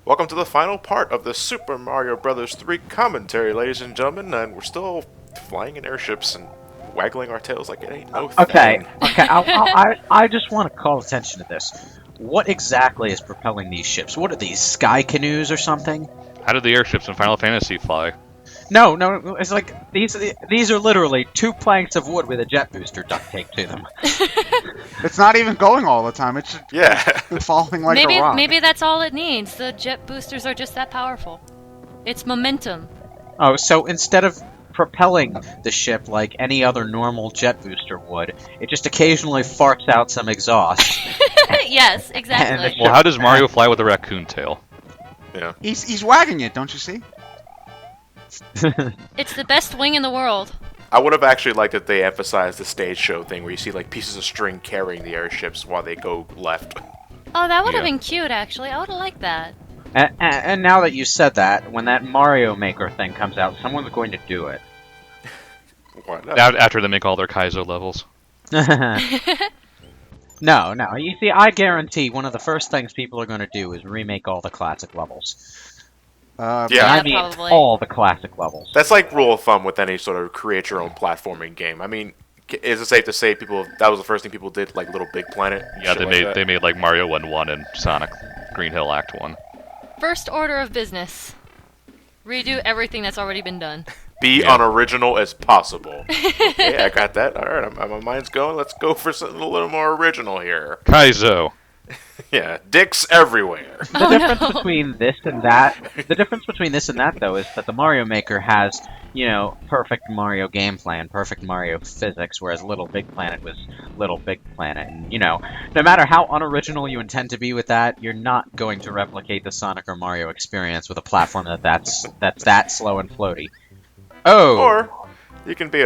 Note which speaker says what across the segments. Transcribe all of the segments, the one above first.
Speaker 1: Welcome to the final part of the Super Mario Bros. 3 commentary, ladies and gentlemen, and we're still flying in airships and waggling our tails like it ain't no
Speaker 2: Okay,
Speaker 1: thing.
Speaker 2: I just want to call attention to this. What exactly is propelling these ships? What are these, sky canoes or something?
Speaker 3: How did the airships in Final Fantasy fly?
Speaker 2: No, it's like these are literally two planks of wood with a jet booster duct taped to them.
Speaker 4: It's not even going all the time. It's just
Speaker 1: Yeah.
Speaker 4: falling like a rock.
Speaker 5: Maybe that's all it needs. The jet boosters are just that powerful. It's momentum.
Speaker 2: Oh, so instead of propelling the ship like any other normal jet booster would, it just occasionally farts out some exhaust.
Speaker 5: Yes, exactly.
Speaker 3: Well, how does Mario fly with a raccoon tail?
Speaker 1: Yeah.
Speaker 4: He's wagging it, don't you see?
Speaker 5: It's the best wing in the world.
Speaker 1: I would have actually liked if they emphasized the stage show thing where you see like pieces of string carrying the airships while they go left.
Speaker 5: Oh, that would have
Speaker 3: Yeah.
Speaker 5: been cute, actually. I would have liked that.
Speaker 2: And now that you said that, when that Mario Maker thing comes out, someone's going to do it.
Speaker 1: Why not?
Speaker 3: After they make all their Kaizo levels.
Speaker 2: No. You see, I guarantee one of the first things people are going to do is remake all the classic levels.
Speaker 1: Yeah.
Speaker 5: Yeah,
Speaker 2: I mean,
Speaker 5: probably.
Speaker 2: all the classic levels.
Speaker 1: That's like rule of thumb with any sort of create your own platforming game. I mean, is it safe to say that was the first thing people did, like Little Big Planet? and
Speaker 3: Yeah,
Speaker 1: shit
Speaker 3: they made like Mario 1-1 and Sonic Green Hill Act 1.
Speaker 5: First order of business. Redo everything that's already been done.
Speaker 1: Be
Speaker 3: Yeah.
Speaker 1: unoriginal as possible. Okay, I got that. All right, my mind's going. Let's go for something a little more original here.
Speaker 3: Kaizo!
Speaker 1: Yeah, dicks everywhere.
Speaker 2: The difference between this and that, though, is that the Mario Maker has, perfect Mario gameplay and perfect Mario physics, whereas Little Big Planet was Little Big Planet. And, no matter how unoriginal you intend to be with that, you're not going to replicate the Sonic or Mario experience with a platform that's that slow and floaty. Oh!
Speaker 1: Or you can be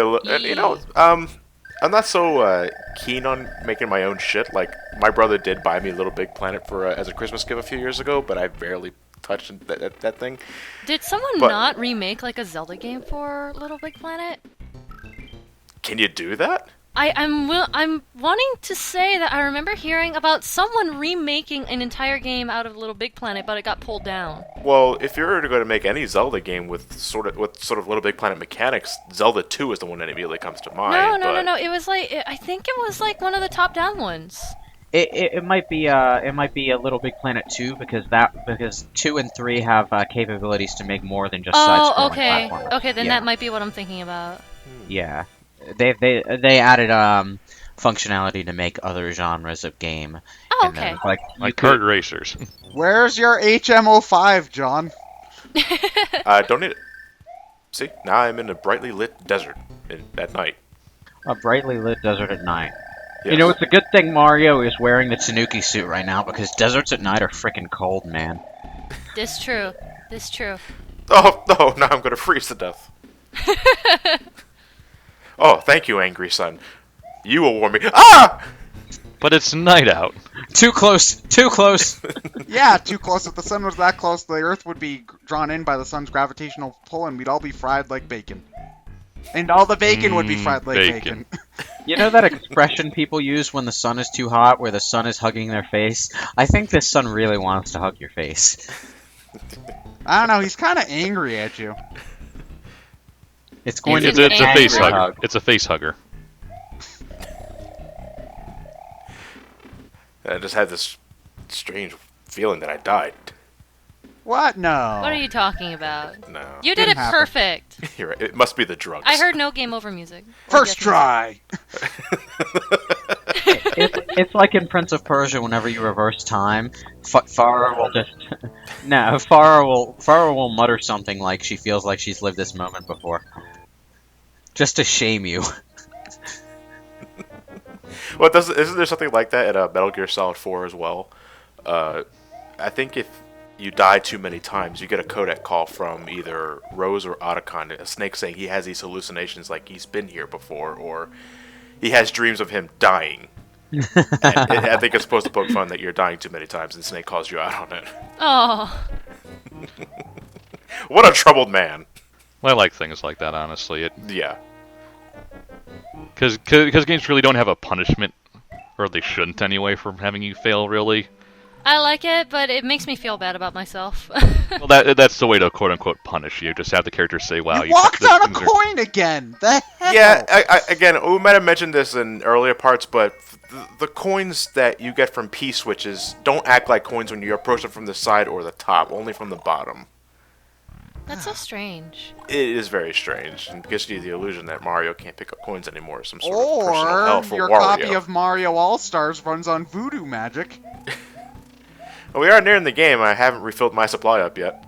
Speaker 1: I'm not so keen on making my own shit. Like, my brother did buy me Little Big Planet for as a Christmas gift a few years ago, but I barely touched that thing.
Speaker 5: Did someone
Speaker 1: But-
Speaker 5: not remake like a Zelda game for Little Big Planet?
Speaker 1: Can you do that?
Speaker 5: I'm wanting to say that I remember hearing about someone remaking an entire game out of Little Big Planet, but it got pulled down.
Speaker 1: Well, if you're going to make any Zelda game with sort of Little Big Planet mechanics, Zelda 2 is the one that immediately comes to mind.
Speaker 5: No. It was like I think it was like one of the top-down ones.
Speaker 2: It might be a Little Big Planet 2 because 2 and 3 have capabilities to make more than just
Speaker 5: Oh,
Speaker 2: side-scrolling
Speaker 5: okay.
Speaker 2: platformers.
Speaker 5: Okay, then
Speaker 2: Yeah.
Speaker 5: that might be what I'm thinking about.
Speaker 2: Yeah, they added functionality to make other genres of game.
Speaker 5: Oh,
Speaker 2: And then,
Speaker 5: okay.
Speaker 3: Like kart racers.
Speaker 4: Where's your HM05, John?
Speaker 1: Don't need it. See, now I'm in a brightly lit desert at night.
Speaker 2: A brightly lit desert at night.
Speaker 1: Yes.
Speaker 2: It's a good thing Mario is wearing the Tanuki suit right now because deserts at night are freaking cold, man.
Speaker 5: This true.
Speaker 1: Oh, no, now I'm going to freeze to death. Oh, thank you, angry sun. You will warm me. Ah!
Speaker 3: But it's night out.
Speaker 2: Too close.
Speaker 4: Yeah, too close. If the sun was that close, the Earth would be drawn in by the sun's gravitational pull, and we'd all be fried like bacon. And all the bacon would be fried like bacon.
Speaker 2: You know that expression people use when the sun is too hot, where the sun is hugging their face? I think this sun really wants to hug your face.
Speaker 4: I don't know. He's kind of angry at you.
Speaker 2: It's going
Speaker 3: It's
Speaker 2: to
Speaker 3: a
Speaker 2: be
Speaker 3: face
Speaker 2: angry
Speaker 3: hugger. It's a face hugger.
Speaker 1: I just had this strange feeling that I died.
Speaker 4: What? No.
Speaker 5: What are you talking about?
Speaker 1: No.
Speaker 5: You did
Speaker 4: Didn't
Speaker 5: it
Speaker 4: happen.
Speaker 5: perfect.
Speaker 1: You're right. It must be the drugs.
Speaker 5: I heard no game over music. Or
Speaker 4: First
Speaker 5: death
Speaker 4: try.
Speaker 2: It's like in Prince of Persia. Whenever you reverse time, Farah will just Farah will mutter something like she feels like she's lived this moment before, just to shame you.
Speaker 1: Well, isn't there something like that at Metal Gear Solid 4 as well? I think if you die too many times, you get a codec call from either Rose or Otacon, a snake saying he has these hallucinations like he's been here before, or he has dreams of him dying. And I think it's supposed to poke fun that you're dying too many times, and Snake calls you out on it.
Speaker 5: Oh,
Speaker 1: What a troubled man.
Speaker 3: I like things like that, honestly.
Speaker 1: Yeah.
Speaker 3: Because games really don't have a punishment, or they shouldn't anyway, for having you fail, really.
Speaker 5: I like it, but it makes me feel bad about myself.
Speaker 3: Well, that's the way to quote unquote punish you. Just have the character say, "Wow,
Speaker 4: You walked on a coin again. The hell?
Speaker 1: Yeah, again, we might have mentioned this in earlier parts, but the coins that you get from P-switches don't act like coins when you approach them from the side or the top, only from the bottom.
Speaker 5: That's so strange.
Speaker 1: It is very strange, and gives you the illusion that Mario can't pick up coins anymore. Some sort of personal hell
Speaker 4: Or
Speaker 1: for
Speaker 4: your
Speaker 1: Wario.
Speaker 4: copy of Mario All-Stars runs on voodoo magic.
Speaker 1: Well, we are nearing the game. I haven't refilled my supply up yet.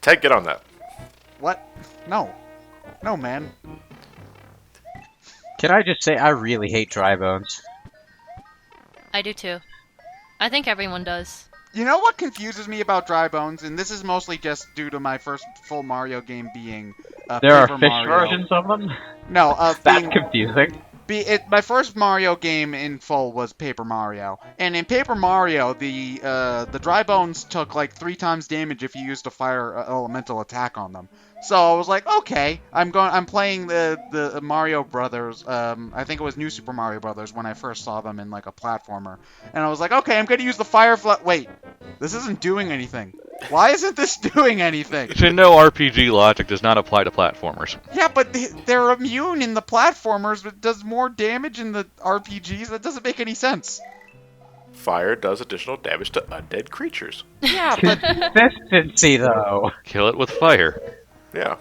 Speaker 1: Ted, get on that.
Speaker 4: What? No. No, man.
Speaker 2: Can I just say I really hate dry bones?
Speaker 5: I do too. I think everyone does.
Speaker 4: You know what confuses me about dry bones, and this is mostly just due to my first full Mario game being
Speaker 2: There are
Speaker 4: Paper
Speaker 2: fish
Speaker 4: Mario.
Speaker 2: versions of them?
Speaker 4: No,
Speaker 2: That's
Speaker 4: being,
Speaker 2: confusing.
Speaker 4: my first Mario game in full was Paper Mario, and in Paper Mario, the dry bones took like 3 times damage if you used a fire elemental attack on them. So I was like, okay, I'm playing the Mario Brothers. I think it was New Super Mario Brothers when I first saw them in like a platformer, and I was like, okay, I'm gonna use the fire. Wait, this isn't doing anything. Why isn't this doing anything?
Speaker 3: So no RPG logic does not apply to platformers.
Speaker 4: Yeah, but they're immune in the platformers, but it does more damage in the RPGs. That doesn't make any sense.
Speaker 1: Fire does additional damage to undead creatures.
Speaker 4: Yeah, but
Speaker 2: Consistency, though.
Speaker 3: Kill it with fire.
Speaker 1: Yeah.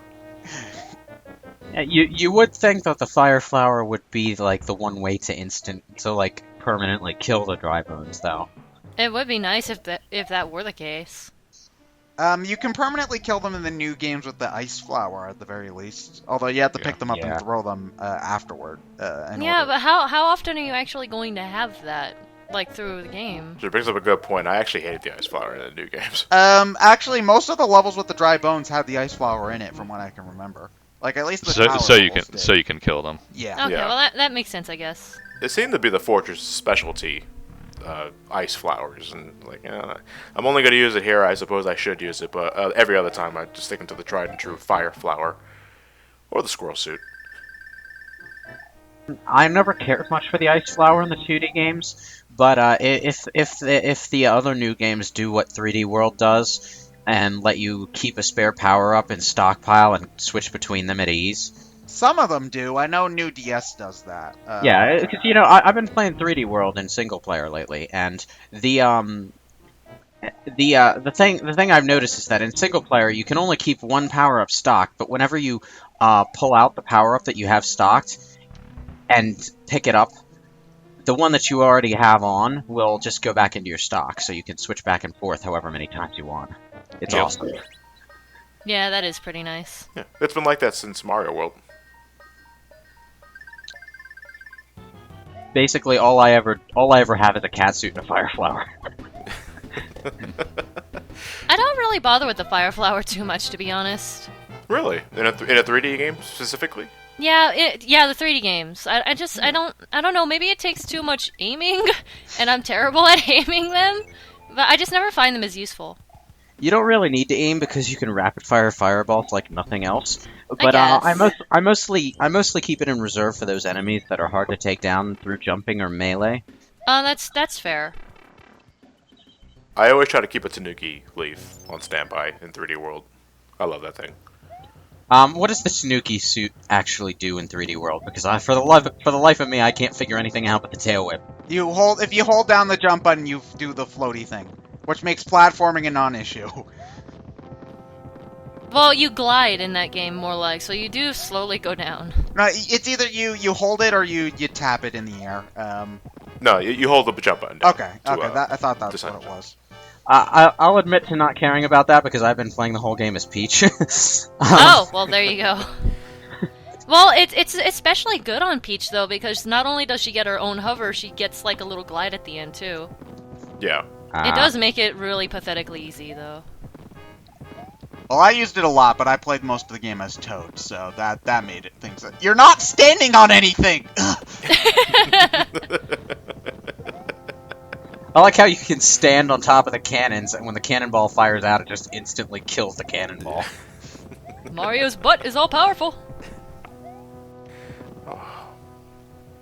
Speaker 2: Yeah, you would think that the fire flower would be like the one way to like permanently kill the dry bones, though.
Speaker 5: It would be nice if that were the case.
Speaker 4: you can permanently kill them in the new games with the ice flower at the very least. Although you have to pick them up
Speaker 2: Yeah.
Speaker 4: and throw them afterward.
Speaker 5: Yeah, but how often are you actually going to have that, like, through the game?
Speaker 1: So it brings up a good point. I actually hated the ice flower in the new games.
Speaker 4: Actually, most of the levels with the dry bones had the ice flower in it, from what I can remember. Like at least the tower
Speaker 3: So you
Speaker 4: levels
Speaker 3: can
Speaker 4: did.
Speaker 3: kill them.
Speaker 4: Yeah.
Speaker 5: Okay,
Speaker 1: Yeah.
Speaker 5: well that makes sense, I guess.
Speaker 1: It seemed to be the Fortress specialty, ice flowers, and like, I'm only going to use it here. I suppose I should use it, but every other time I just stick to the tried and true fire flower or the squirrel suit.
Speaker 2: I never cared much for the ice flower in the 2D games, but if the other new games do what 3D World does and let you keep a spare power up and stockpile and switch between them at ease.
Speaker 4: Some of them do. I know New DS does that.
Speaker 2: Yeah, because I've been playing 3D World in single player lately, and the thing I've noticed is that in single player you can only keep one power up stocked, but whenever you pull out the power up that you have stocked and pick it up, the one that you already have on will just go back into your stock, so you can switch back and forth however many times you want. It's
Speaker 1: Yep.
Speaker 2: awesome.
Speaker 5: Yeah, that is pretty nice.
Speaker 1: Yeah, it's been like that since Mario World.
Speaker 2: Basically, all I ever have is a cat suit and a fire flower.
Speaker 5: I don't really bother with the fire flower too much, to be honest.
Speaker 1: Really? In a 3D game specifically?
Speaker 5: Yeah, the 3D games. I don't know. Maybe it takes too much aiming, and I'm terrible at aiming them. But I just never find them as useful.
Speaker 2: You don't really need to aim because you can rapid fire fireballs like nothing else. But
Speaker 5: guess.
Speaker 2: I mostly keep it in reserve for those enemies that are hard to take down through jumping or melee.
Speaker 5: That's fair.
Speaker 1: I always try to keep a Tanuki leaf on standby in 3D World. I love that thing.
Speaker 2: What does the Tanuki suit actually do in 3D World? Because for the life of me, I can't figure anything out but the tail whip.
Speaker 4: If you hold down the jump button, you do the floaty thing, which makes platforming a non-issue.
Speaker 5: Well, you glide in that game more like, so you do slowly go down.
Speaker 4: No, it's either you hold it or you tap it in the air.
Speaker 1: No, you hold the jump button down.
Speaker 4: Okay,
Speaker 1: to,
Speaker 4: I thought that's
Speaker 1: descend.
Speaker 4: what it was.
Speaker 2: I'll admit to not caring about that because I've been playing the whole game as Peach.
Speaker 5: Oh, well, there you go. Well, it's especially good on Peach, though, because not only does she get her own hover, she gets, like, a little glide at the end, too.
Speaker 1: Yeah.
Speaker 5: It does make it really pathetically easy, though.
Speaker 4: Well, I used it a lot, but I played most of the game as Toad, so that made it things that you're not standing on anything.
Speaker 2: I like how you can stand on top of the cannons, and when the cannonball fires out, it just instantly kills the cannonball.
Speaker 5: Mario's butt is all powerful.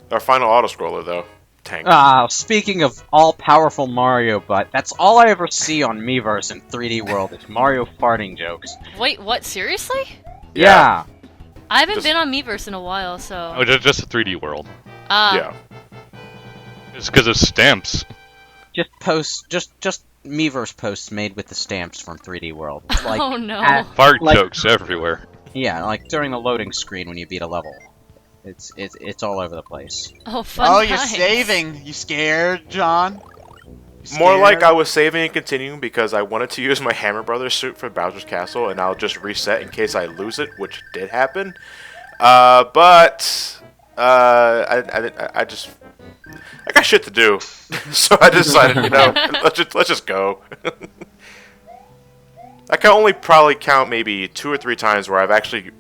Speaker 1: Our final auto-scroller, though. tank.
Speaker 2: Speaking of all-powerful Mario butt, that's all I ever see on Miiverse in 3D World is Mario farting jokes.
Speaker 5: Wait, what? Seriously?
Speaker 2: Yeah.
Speaker 5: I haven't
Speaker 1: Just-
Speaker 5: been on Miiverse in a while, so.
Speaker 3: Oh, just a 3D world.
Speaker 1: Yeah.
Speaker 3: It's because of stamps.
Speaker 2: Just Miiverse posts made with the stamps from 3D World. Like,
Speaker 5: Oh no.
Speaker 3: Fart
Speaker 2: Like-
Speaker 3: jokes everywhere.
Speaker 2: yeah, like during the loading screen when you beat a level. It's all over the place.
Speaker 5: Oh, fun
Speaker 4: Oh, you're
Speaker 5: times.
Speaker 4: saving. You scared, John? You
Speaker 1: More like
Speaker 4: scared?
Speaker 1: I was saving and continuing because I wanted to use my Hammer Brothers suit for Bowser's Castle, and I'll just reset in case I lose it, which did happen. But I got shit to do, so I decided, let's just go. I can only probably count maybe 2 or 3 times where I've actually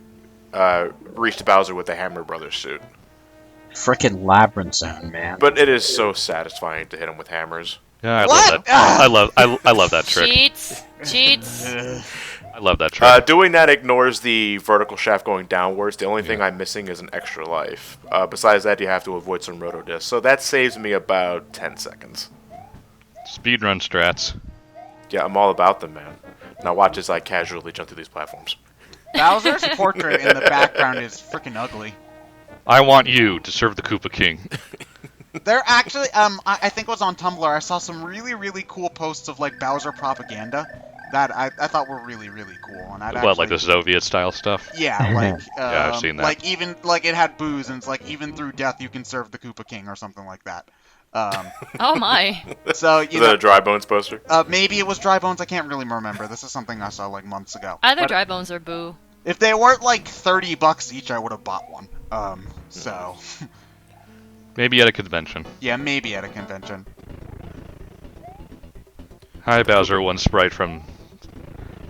Speaker 1: reached Bowser with the Hammer Brothers suit.
Speaker 2: Frickin' Labyrinth Zone, man.
Speaker 1: But it is so satisfying to hit him with hammers.
Speaker 3: Yeah, I
Speaker 4: What?
Speaker 3: love that. I love that trick.
Speaker 5: Cheats.
Speaker 3: I love that trick.
Speaker 1: Doing that ignores the vertical shaft going downwards. The only thing I'm missing is an extra life. Besides that, you have to avoid some roto discs. So that saves me about 10 seconds.
Speaker 3: Speedrun strats.
Speaker 1: Yeah, I'm all about them, man. Now watch as I casually jump through these platforms.
Speaker 4: Bowser's portrait in the background is freaking ugly.
Speaker 3: I want you to serve the Koopa King.
Speaker 4: There actually, I think it was on Tumblr. I saw some really, really cool posts of like Bowser propaganda that I thought were really, really cool. And I'd
Speaker 3: What, like
Speaker 4: actually,
Speaker 3: the Soviet style stuff?
Speaker 4: Yeah, like
Speaker 3: Yeah, I've seen that.
Speaker 4: Like even like it had booze, and it's like even through death you can serve the Koopa King or something like that.
Speaker 5: Oh my.
Speaker 4: So
Speaker 1: Is
Speaker 4: you
Speaker 1: that
Speaker 4: know,
Speaker 1: a Dry Bones poster?
Speaker 4: maybe it was Dry Bones. I can't really remember. This is something I saw like months ago.
Speaker 5: Either Dry Bones or Boo.
Speaker 4: If they weren't like $30 each, I would have bought one. So
Speaker 3: Maybe at a convention.
Speaker 4: yeah, maybe at a convention.
Speaker 3: Hi, Bowser. One sprite from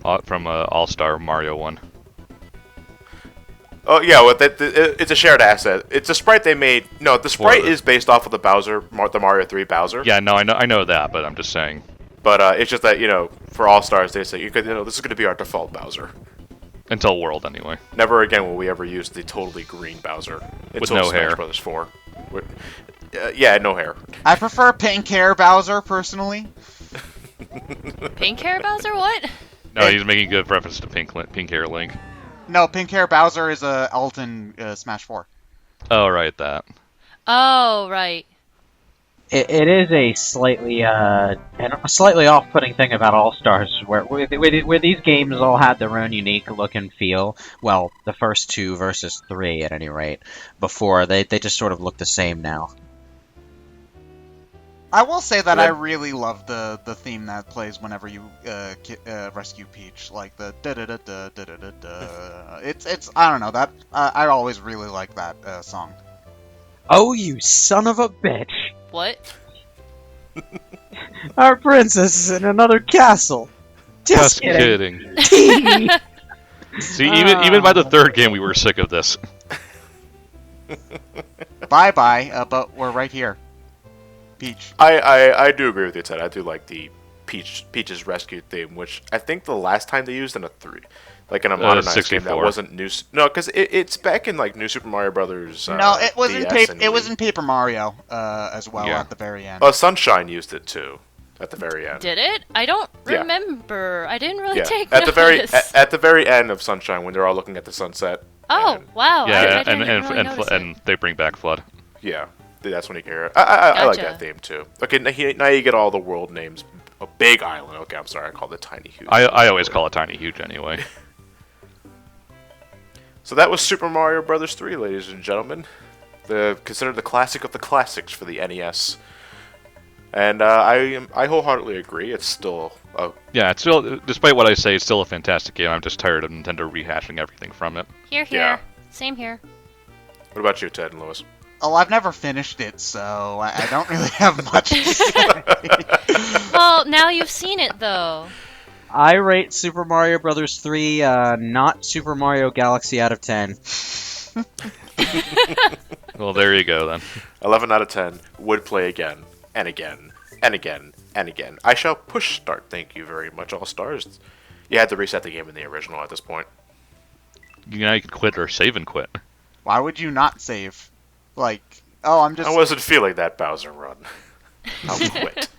Speaker 3: All Star Mario 1.
Speaker 1: Oh yeah, well, it's a shared asset. It's a sprite they made. No, the sprite
Speaker 3: Well,
Speaker 1: is based off of the Mario 3 Bowser.
Speaker 3: Yeah, no, I know that, but I'm just saying.
Speaker 1: But it's just that for All Stars they say this is going to be our default Bowser.
Speaker 3: Until World, anyway.
Speaker 1: Never again will we ever use the totally green Bowser. Until
Speaker 3: no
Speaker 1: Smash
Speaker 3: hair.
Speaker 1: Brothers 4. Yeah, no hair.
Speaker 4: I prefer pink hair Bowser personally.
Speaker 5: Pink hair Bowser? What?
Speaker 3: No, he's making good reference to Pink Hair Link.
Speaker 4: No, pink hair Bowser is Alton Smash 4.
Speaker 3: Oh, right, that.
Speaker 5: Oh, right.
Speaker 2: It is a slightly off-putting thing about All Stars, where these games all had their own unique look and feel. Well, the first 2 versus 3, at any rate. Before they just sort of look the same now.
Speaker 4: I will say that
Speaker 1: Yeah.
Speaker 4: I really love the theme that plays whenever you rescue Peach, like the da da da da da da da da. It's I don't know that I always really like that song.
Speaker 2: Oh, you son of a bitch!
Speaker 5: What?
Speaker 2: Our princess is in another castle. Just kidding.
Speaker 3: kidding. See, even by the 3rd game, we were sick of this.
Speaker 4: Bye bye, but we're right here. Peach.
Speaker 1: I do agree with you, Ted. I do like the Peach's rescue theme, which I think the last time they used in a 3, like in a modernized game that
Speaker 3: 64.
Speaker 1: wasn't new. No, because it's back in like New Super Mario Brothers.
Speaker 4: No, it was
Speaker 1: DS
Speaker 4: in
Speaker 1: and
Speaker 4: it was
Speaker 1: Wii.
Speaker 4: in Paper Mario as well
Speaker 3: Yeah.
Speaker 4: at the very end.
Speaker 1: Oh, Sunshine used it too, at the very end.
Speaker 5: Did it? I don't
Speaker 1: Yeah.
Speaker 5: remember. I didn't really
Speaker 1: Yeah,
Speaker 5: take
Speaker 1: at the very
Speaker 5: notice.
Speaker 1: at the very end of Sunshine when they're all looking at the sunset.
Speaker 5: Oh,
Speaker 1: and-
Speaker 5: wow. I
Speaker 3: Yeah,
Speaker 5: didn't really notice it.
Speaker 3: and they bring back Flood.
Speaker 1: Yeah, that's when you hear it. I like
Speaker 5: Gotcha.
Speaker 1: that theme too. Okay, now you get all the world names. A big island. Okay, I'm sorry, I called it Tiny Huge.
Speaker 3: I always call it Tiny Huge anyway.
Speaker 1: So that was Super Mario Brothers 3, ladies and gentlemen. Considered the classic of the classics for the NES. And I wholeheartedly agree. It's still
Speaker 3: Yeah, it's still, despite what I say, it's still a fantastic game. I'm just tired of Nintendo rehashing everything from it.
Speaker 5: Here, here.
Speaker 1: Yeah.
Speaker 5: Same here.
Speaker 1: What about you, Ted and Lewis?
Speaker 4: Oh, I've never finished it, so I don't really have much to say.
Speaker 5: Well, now you've seen it, though.
Speaker 2: I rate Super Mario Brothers 3 not Super Mario Galaxy out of 10.
Speaker 3: Well, there you go then.
Speaker 1: 11 out of 10. Would play again and again and again and again. I shall push start. Thank you very much, All Stars. You had to reset the game in the original at this point.
Speaker 3: Now you can quit or save and quit.
Speaker 4: Why would you not save? Like, Oh, I'm just.
Speaker 1: I wasn't feeling that Bowser run. I'll quit.